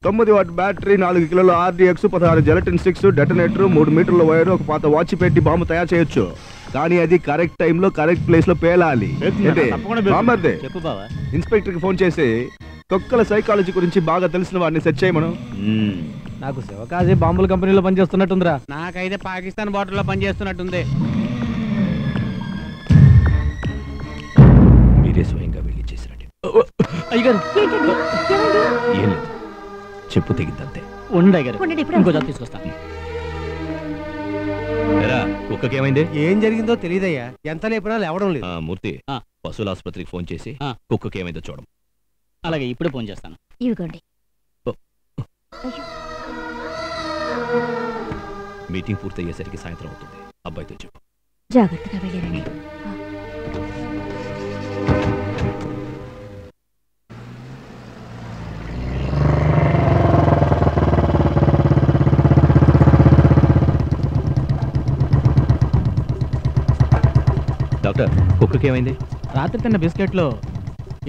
9 what battery, 4 కిలోల RDX, 16 gelatin sticks, detonator, 3 మీటర్ల wire, ఒక పాత వాచ్ పెట్టి బాంబు తయారు చేయొచ్చు. కానీ అది కరెక్ట్ టైంలో కరెక్ట్ ప్లేస్ లో పేలాలి. ఇన్స్పెక్టర్ కి ఫోన్ చేసి తొక్కల సైకాలజీ గురించి బాగా తెలిసిన వాడిని సెట్ చేయమను. నాకు శివకాశి బాంబుల కంపెనీలో పనిచేస్తున్నట్టుందిరా. నాకైతే పాకిస్తాన్ బార్డర్ లో పనిచేస్తున్నట్టుంది. మీరే స్వయంగా వెళ్ళి చేసినట్టు. ఏం లేదు, చెప్పు తెగిందంతే. ఇంకో జాబ్ తీసుకొస్తాను. కుక్కకేమైంది? ఏం జరిగిందో తెలియదయ్యా, ఎంత లేపినా లేవడం లేదు. మూర్తి, పశువుల ఆసుపత్రికి ఫోన్ చేసి కుక్కకేమైందో చూడం. అలాగే ఇప్పుడే ఫోన్ చేస్తాను. ఇవ్వండి. మీటింగ్ పూర్తయ్యేసరికి సాయంత్రం అవుతుంది. అబ్బాయితో చెప్పు. జాగ్రత్తగా వెళ్ళారండి. డాక్టర్, కుక్కకేమైంది? రాత్రి తిన్న బిస్కెట్లో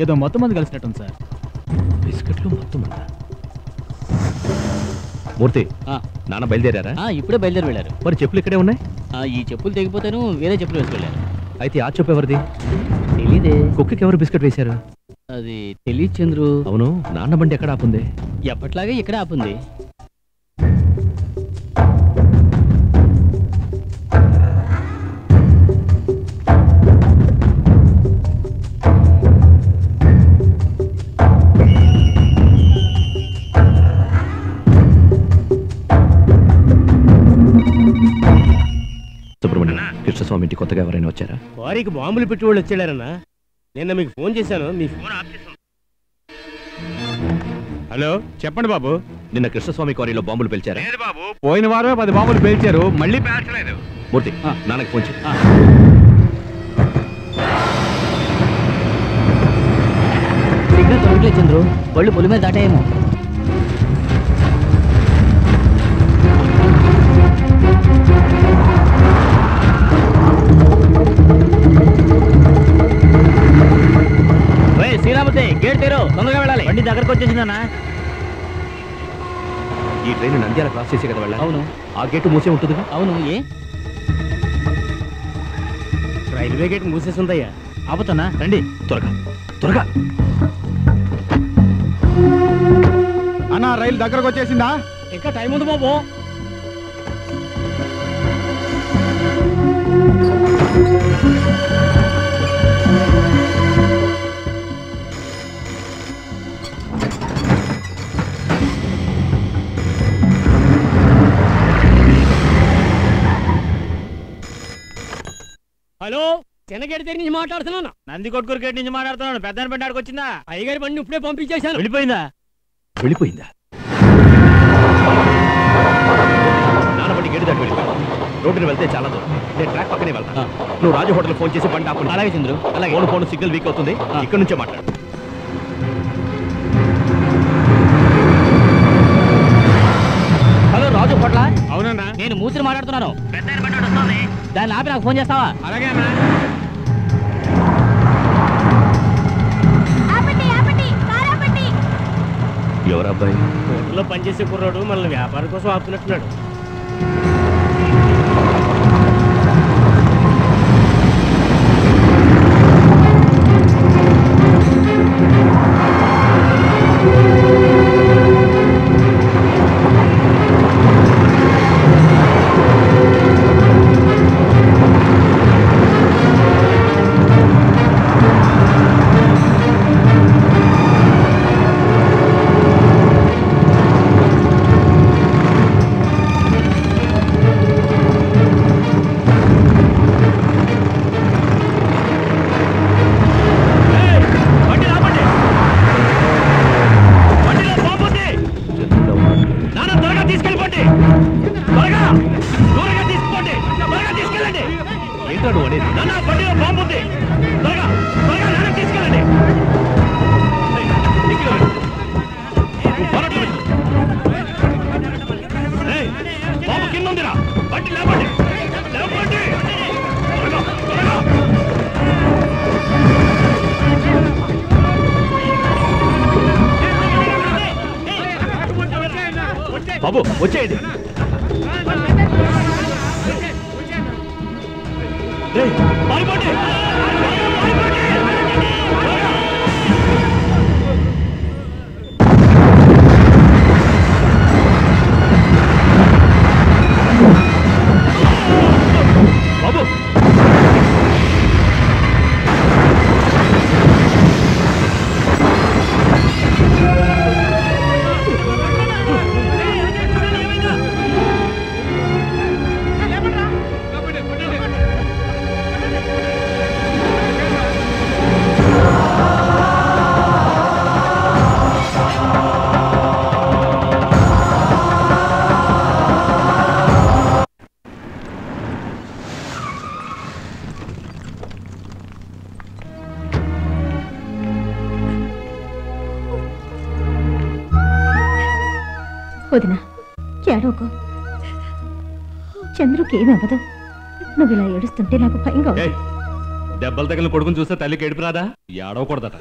ఏదో మొత్తం మంది కలిసినట్టుంది సార్. బిస్కెట్లు మొత్తం మందా? మూర్తి, నాన్న బయలుదేరారా? ఇప్పుడే బయలుదేరి వెళ్ళారు. మరి చెప్పులు ఇక్కడే ఉన్నాయి. ఈ చెప్పులు తెగిపోతాను, వేరే చెప్పులు వేసుకెళ్ళారు. అయితే ఆ చెప్పు ఎవరిది? తెలీదే. కుక్కకి ఎవరు బిస్కెట్ వేశారు? అది తెలీదు చంద్రు. అవును, నాన్న బండి ఎక్కడ ఆపుంది? ఎప్పట్లాగే ఇక్కడ ఆపుంది. కృష్ణస్వామి ఇంటి కొత్తగా ఎవరైనా వచ్చారా? వారికి బాంబులు పెట్టి వాళ్ళు వచ్చాడారన్నా. నిన్న మీకు ఫోన్ చేశాను, మీ ఫోన్ ఆఫ్ చేశాను. హలో, చెప్పండి బాబు. నిన్న కృష్ణస్వామి క్వారీలో బాంబులు పేల్చారా? లేదు బాబు, పోయిన వారమే 10 బాంబులు పేల్చారు, మళ్ళీ పేల్చలేదు. మూర్తి, నాన్నకి ఫోన్ చేయి. సిగ్నల్ దొరకలేదు చంద్రు, వాళ్ళు పొలి మీద దాటాయేమో. శ్రీరామతి, గేట్ తీరు, తొందరగా వెళ్ళాలి. బండి దగ్గరకు వచ్చేసిందన్నా. ఈ ట్రైన్ నంద్యాల క్రాస్ చేసే కదా వెళ్ళాలి. అవును. ఆ గేటు మూసే ఉంటుంది. అవును. ఏ రైల్వే గేట్ మూసేసిందయ్యా. ఆపుతున్నా, రండి. త్వరగా త్వరగా. అన్నా, రైలు దగ్గరకు వచ్చేసిందా? ఇంకా టైం ఉంది బాబు. హలో, చిన్నగేడి దగ్గర నుంచి మాట్లాడుతున్నాను. నందికొట్కూరు గేట్ నుంచి మాట్లాడుతున్నాను. పెద్ద బండి ఆడికి వచ్చిందా? అయ్యగారి బండి ఇప్పుడే పంపించేశాను. వెళ్ళిపోయిందా? వెళ్ళిపోయిందా? నాన్న బండి గేటు దాటి వెళ్ళిపోయింది. రోడ్డుని వెళ్తే చాలా దూరం. నేను ట్రాక్ పక్కనే వెళ్తాను. నువ్వు రాజు హోటల్ ఫోన్ చేసి బండి ఆపు. అలాగే చంద్రు, అలాగే. ఫోన్ సిగ్నల్ వీక్ అవుతుంది, ఇక్కడ నుంచే మాట్లాడు. హలో, రాజు హోటల్? అవునన్నా, నేను మూసిని మాట్లాడుతున్నాను. దాన్ని ఆపి నాకు ఫోన్ చేస్తావా? అలాగే అన్నా. ఎవరు అబ్బాయి? హోటల్లో పనిచేసే కుర్రాడు మనల్ని వ్యాపారం కోసం ఆపుతున్నట్టున్నాడు. బాబు వచ్చేయండి. రేయ్, పారిపోండి. బాబు వదినా ఏడోకో చంద్రుకి ఏమి అవ్వదు. నువ్వు ఇలా ఏడుస్తుంటే నాకు భయంగా ఉంది. ఏయ్, దెబ్బలు తగిలిన కొడుకుని చూస్తే తల్లికి ఏడుపు రాదా? ఏడవకూడదట.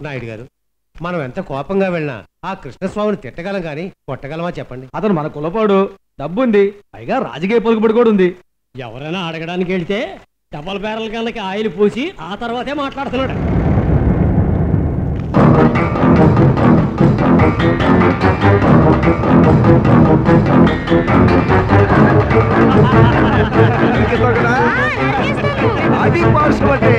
నాయుడు గారు, మనం ఎంత కోపంగా వెళ్ళినా ఆ కృష్ణస్వామిని తిట్టగలం కానీ కొట్టగలమా చెప్పండి? అతను మన కులపాడు, డబ్బుంది, పైగా రాజకీయ పలుకుబడి కూడా ఉంది. ఎవరైనా అడగడానికి వెళ్తే డబల్ బ్యారల్ గల్లకి ఆయిల్ పూసి ఆ తర్వాతే మాట్లాడుతున్నాడు. అది పార్శ్వం అంటే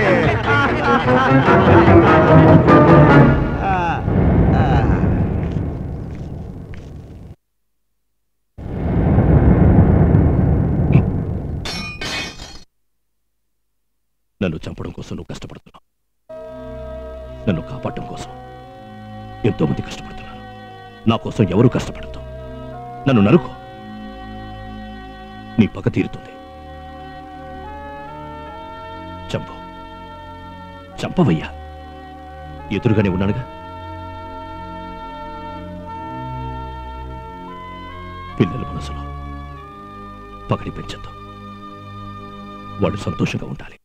నన్ను చంపడం కోసం నువ్వు కష్టపడుతున్నావు. నన్ను కాపాడటం కోసం ఎంతో మంది కష్టపడుతున్నారు. నా కోసం ఎవరు కష్టపడతావు? నన్ను నరుకో, నీ పగ తీరుతుంది. చంపు, చంపవయ్యా. ఎదురుగానే ఉన్నానుగా. పిల్లల మనసులో పగడి పెంచద్దు. వాళ్ళు సంతోషంగా ఉండాలి.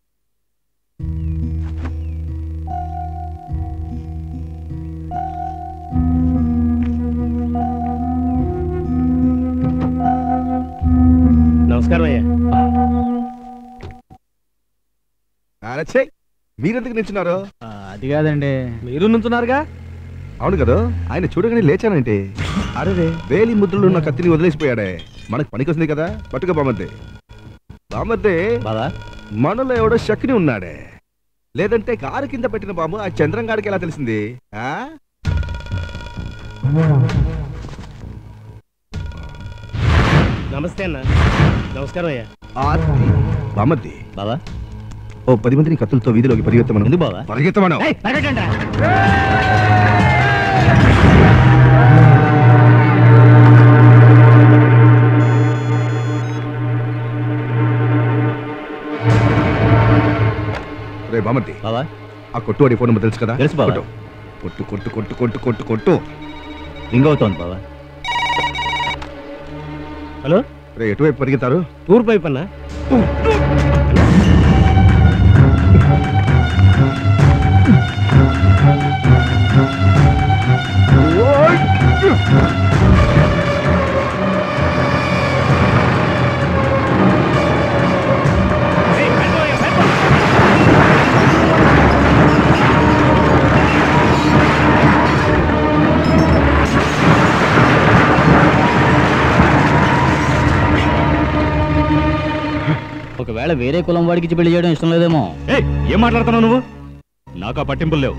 నమస్కారం అయ్యా. అరచ్చే మీరెందుకు నిల్చున్నారు? అది కాదండి, మీరు నుంచున్నారుగా. అవును కదా, ఆయన చూడగానే లేచానంటే అరే వేలి ముద్రలు ఉన్న కత్తిని వదిలేసిపోయాడే. మనకు పనికొస్తుంది కదా, పట్టుగా బామద్దే. బామద్దే బాబా, మనలో ఎవడో శక్ని ఉన్నాడే. లేదంటే కారు కింద పెట్టిన బాంబు ఆ చంద్రంగాడికి ఎలా తెలిసింది? ఆ నమస్తే అన్న. నమస్కారం అయ్యా. బామద్ది బాబా, ఓ 10 మందిని కత్తులతో వీధిలోకి పరిగెత్తమను. ఎందుకు బాబా? పరిగెత్తమను. రే బామద్ది, బాబా, ఆ కొట్టువాడి ఫోన్ నెంబర్ తెలుసు కదా? తెలుసు బాబా. కొట్టు కొట్టు కొట్టు కొట్టు కొట్టు కొట్టు. రింగ్ అవుతోంది బాబా. హలో, రే ఎటువైపు పరిగెత్తారు? టూర్ పైప్ అన్నా. ఒకవేళ వేరే కులం వాడికి ఇచ్చి పెళ్లి చేయడం ఇష్టం లేదేమో. ఏం మాట్లాడుతున్నావు నువ్వు? నాకు ఆ పట్టింపులు లేవు.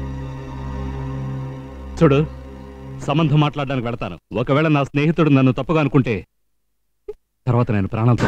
చూడు, సంబంధం మాట్లాడడానికి వెళతాను. ఒకవేళ నా స్నేహితుడు నన్ను తప్పుగా అనుకుంటే తర్వాత నేను ప్రాణాలతో